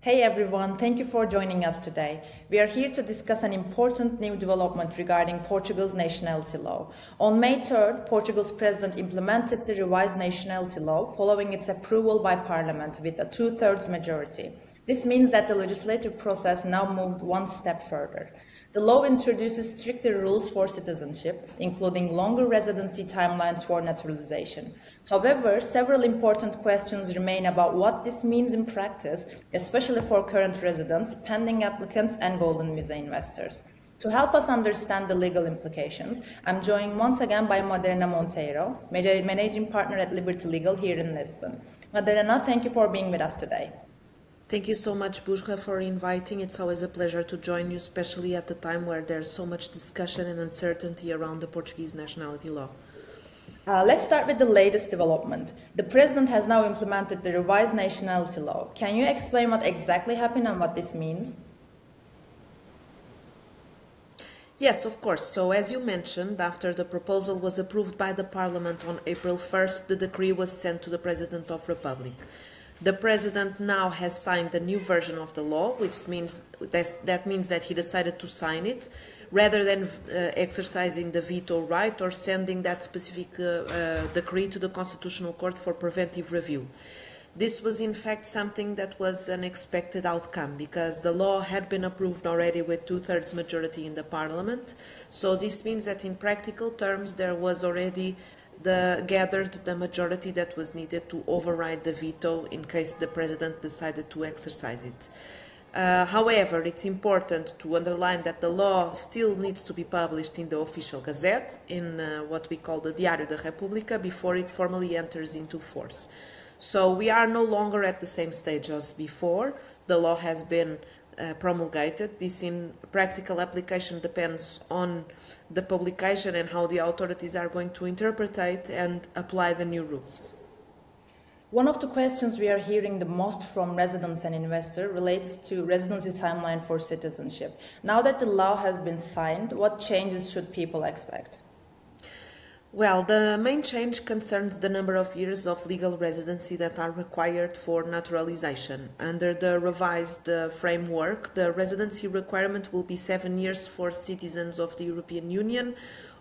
Hey everyone, thank you for joining us today. We are here to discuss an important new development regarding Portugal's nationality law. On May 3rd, Portugal's president implemented the revised nationality law following its approval by Parliament with a two-thirds majority. This means that the legislative process now moved one step further. The law introduces stricter rules for citizenship, including longer residency timelines for naturalization. However, several important questions remain about what this means in practice, especially for current residents, pending applicants, and golden visa investors. To help us understand the legal implications, I'm joined once again by Madalena Monteiro, Managing Partner at Liberty Legal here in Lisbon. Madalena, thank you for being with us today. Thank you so much, Burja, for inviting. It's always a pleasure to join you, especially at the time where there's so much discussion and uncertainty around the Portuguese nationality law. Let's start with the latest development. The President has now implemented the revised nationality law. Can you explain what exactly happened and what this means? Yes, of course. So as you mentioned, after the proposal was approved by the Parliament on April 1st, the decree was sent to the President of the Republic. The President now has signed a new version of the law, which means that he decided to sign it, rather than exercising the veto right or sending that specific decree to the Constitutional Court for preventive review. This was in fact something that was an expected outcome because the law had been approved already with two-thirds majority in the Parliament. So this means that in practical terms there was already gathered the majority that was needed to override the veto in case the President decided to exercise it. However, it's important to underline that the law still needs to be published in the official gazette, in what we call the Diário da República, before it formally enters into force. So we are no longer at the same stage as before. The law has been promulgated. This in practical application depends on the publication and how the authorities are going to interpret it and apply the new rules. One of the questions we are hearing the most from residents and investors relates to residency timeline for citizenship. Now that the law has been signed, what changes should people expect? Well, the main change concerns the number of years of legal residency that are required for naturalization. Under the revised framework, the residency requirement will be 7 years for citizens of the European Union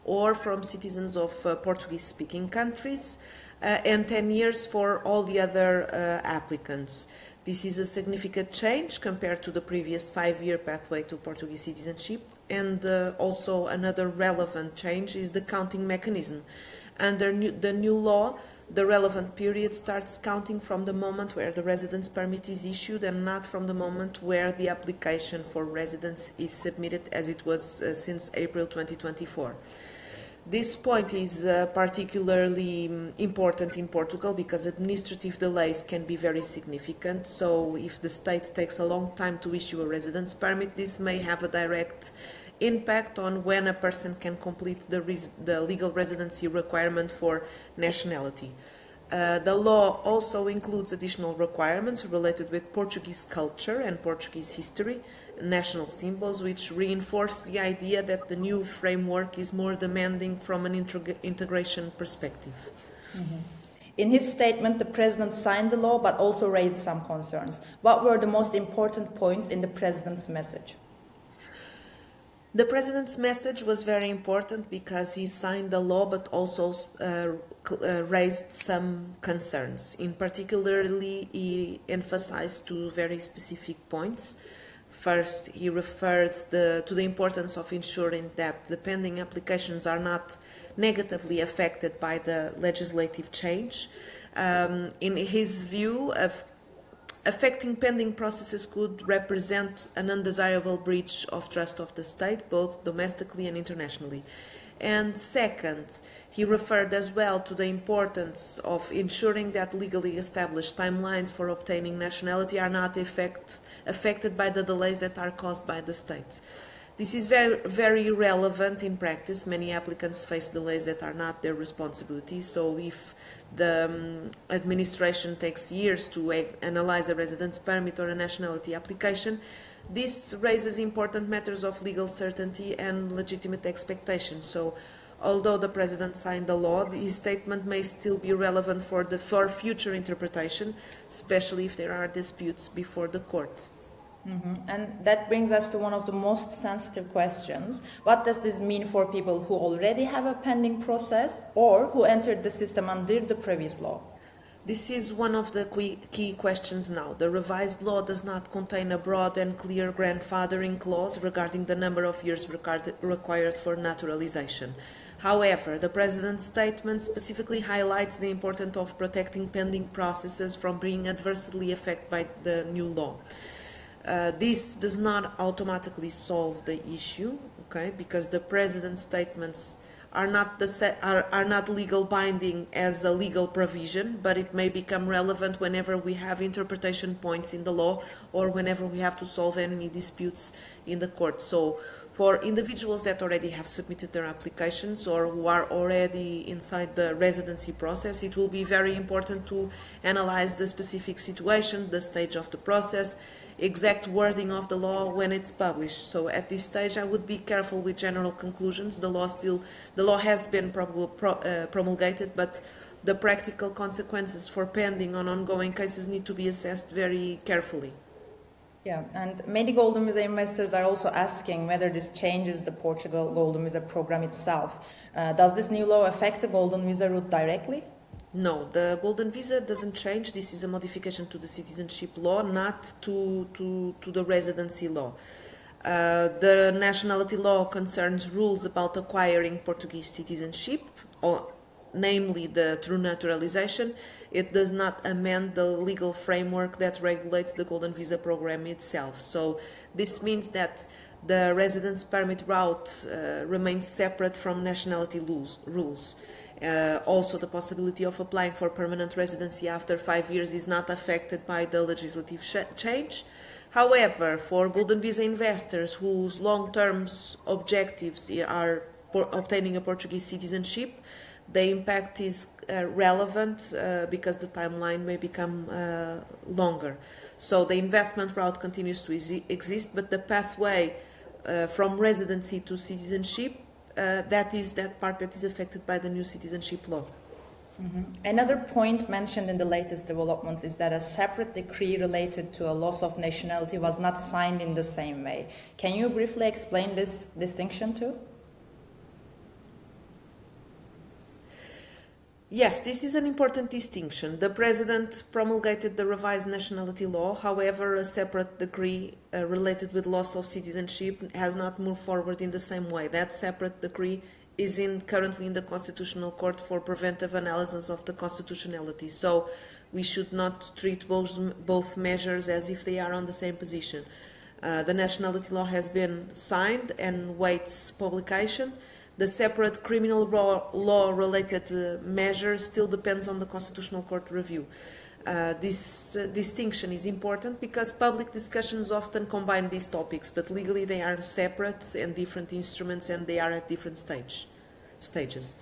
or from citizens of Portuguese-speaking countries, and 10 years for all the other applicants. This is a significant change compared to the previous 5-year pathway to Portuguese citizenship, and also another relevant change is the counting mechanism. Under the new law, the relevant period starts counting from the moment where the residence permit is issued and not from the moment where the application for residence is submitted, as it was since April 2024. This point is particularly important in Portugal because administrative delays can be very significant. So if the state takes a long time to issue a residence permit, this may have a direct impact on when a person can complete the legal residency requirement for nationality. The law also includes additional requirements related with Portuguese culture and Portuguese history, national symbols, which reinforce the idea that the new framework is more demanding from an integration perspective. Mm-hmm. In his statement, the President signed the law but also raised some concerns. What were the most important points in the President's message? The President's message was very important because he signed the law but also raised some concerns. In particularly, he emphasized two very specific points. First, he referred to the importance of ensuring that the pending applications are not negatively affected by the legislative change. In his view, affecting pending processes could represent an undesirable breach of trust of the state, both domestically and internationally. And second, he referred as well to the importance of ensuring that legally established timelines for obtaining nationality are not affected by the delays that are caused by the state. This is very, very relevant in practice. Many applicants face delays that are not their responsibility. So if the administration takes years to analyze a residence permit or a nationality application, this raises important matters of legal certainty and legitimate expectations. So although the President signed the law, his statement may still be relevant for future interpretation, especially if there are disputes before the court. And that brings us to one of the most sensitive questions. What does this mean for people who already have a pending process or who entered the system under the previous law? This is one of the key questions now. The revised law does not contain a broad and clear grandfathering clause regarding the number of years required for naturalization. However, the President's statement specifically highlights the importance of protecting pending processes from being adversely affected by the new law. This does not automatically solve the issue, okay, because the President's statements are not legal binding as a legal provision, but it may become relevant whenever we have interpretation points in the law or whenever we have to solve any disputes in the court. So for individuals that already have submitted their applications or who are already inside the residency process, it will be very important to analyze the specific situation, the stage of the process, exact wording of the law when it's published. So at this stage I would be careful with general conclusions. The law has been promulgated, but the practical consequences for pending on ongoing cases need to be assessed very carefully. Yeah, and many Golden Visa investors are also asking whether this changes the Portugal Golden Visa program itself. Does this new law affect the Golden Visa route directly? No, the Golden Visa doesn't change. This is a modification to the citizenship law, not to the residency law. The nationality law concerns rules about acquiring Portuguese citizenship, namely through naturalization. It does not amend the legal framework that regulates the Golden Visa program itself. So this means that the residence permit route remains separate from nationality rules. Also, the possibility of applying for permanent residency after 5 years is not affected by the legislative change. However, for Golden Visa investors whose long-term objectives are obtaining a Portuguese citizenship, the impact is relevant because the timeline may become longer. So the investment route continues to exist, but the pathway from residency to citizenship, that part that is affected by the new citizenship law. Another point mentioned in the latest developments is that a separate decree related to a loss of nationality was not signed in the same way. Can you briefly explain this distinction too? Yes, this is an important distinction. The President promulgated the revised nationality law. However, a separate decree related with loss of citizenship has not moved forward in the same way. That separate decree is currently in the Constitutional Court for preventive analysis of the constitutionality. So we should not treat both measures as if they are on the same position. The nationality law has been signed and waits publication. The separate criminal law related measure still depends on the Constitutional Court review. This distinction is important because public discussions often combine these topics, but legally they are separate and different instruments, and they are at different stages.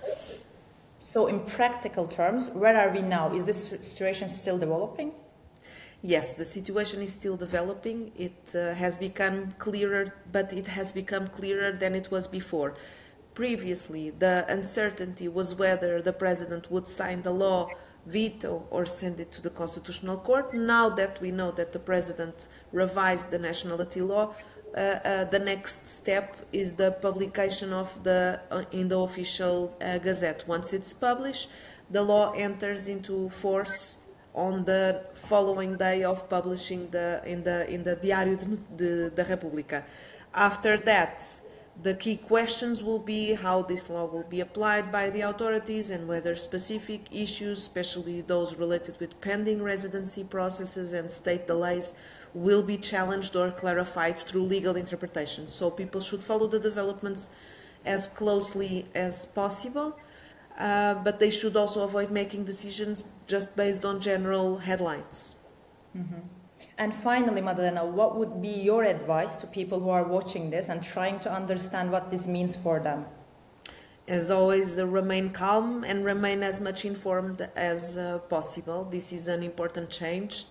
So in practical terms, where are we now? Is this situation still developing? Yes, the situation is still developing. It has become clearer, but it has become clearer than it was before. Previously, the uncertainty was whether the President would sign the law, veto, or send it to the Constitutional Court. Now that we know that the President revised the nationality law, the next step is the publication of in the official Gazette. Once it's published, the law enters into force on the following day of publishing in the Diário da República. After that, the key questions will be how this law will be applied by the authorities and whether specific issues, especially those related with pending residency processes and state delays, will be challenged or clarified through legal interpretation. So people should follow the developments as closely as possible, but they should also avoid making decisions just based on general headlines. And finally, Madalena, what would be your advice to people who are watching this and trying to understand what this means for them? As always, remain calm and remain as much informed as possible. This is an important change.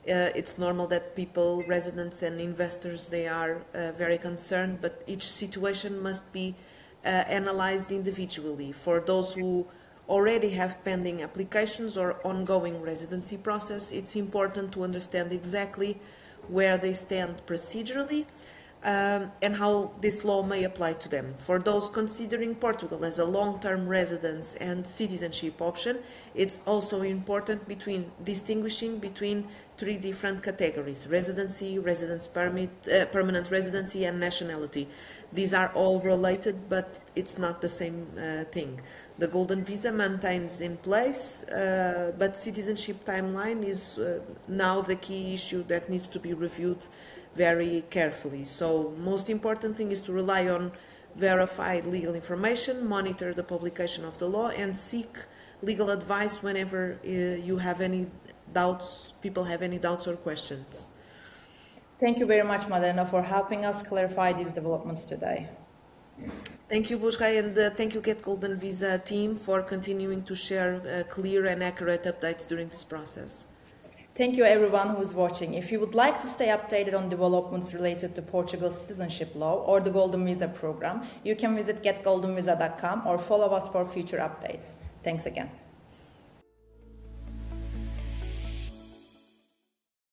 It's normal that people, residents and investors, they are very concerned, but each situation must be analyzed individually. For those who already have pending applications or ongoing residency process, it's important to understand exactly where they stand procedurally and how this law may apply to them. For those considering Portugal as a long-term residence and citizenship option, it's also important distinguishing between three different categories: residency, residence permit, permanent residency, and nationality. These are all related, but it's not the same thing. The golden visa maintains in place, but citizenship timeline is now the key issue that needs to be reviewed very carefully. So most important thing is to rely on verified legal information, monitor the publication of the law, and seek legal advice whenever you have any doubts, people have any doubts or questions. Thank you very much, Madena, for helping us clarify these developments today. Thank you, Bushra, and thank you, Get Golden Visa team, for continuing to share clear and accurate updates during this process. Thank you everyone who is watching. If you would like to stay updated on developments related to Portugal's citizenship law or the Golden Visa program, you can visit getgoldenvisa.com or follow us for future updates. Thanks again.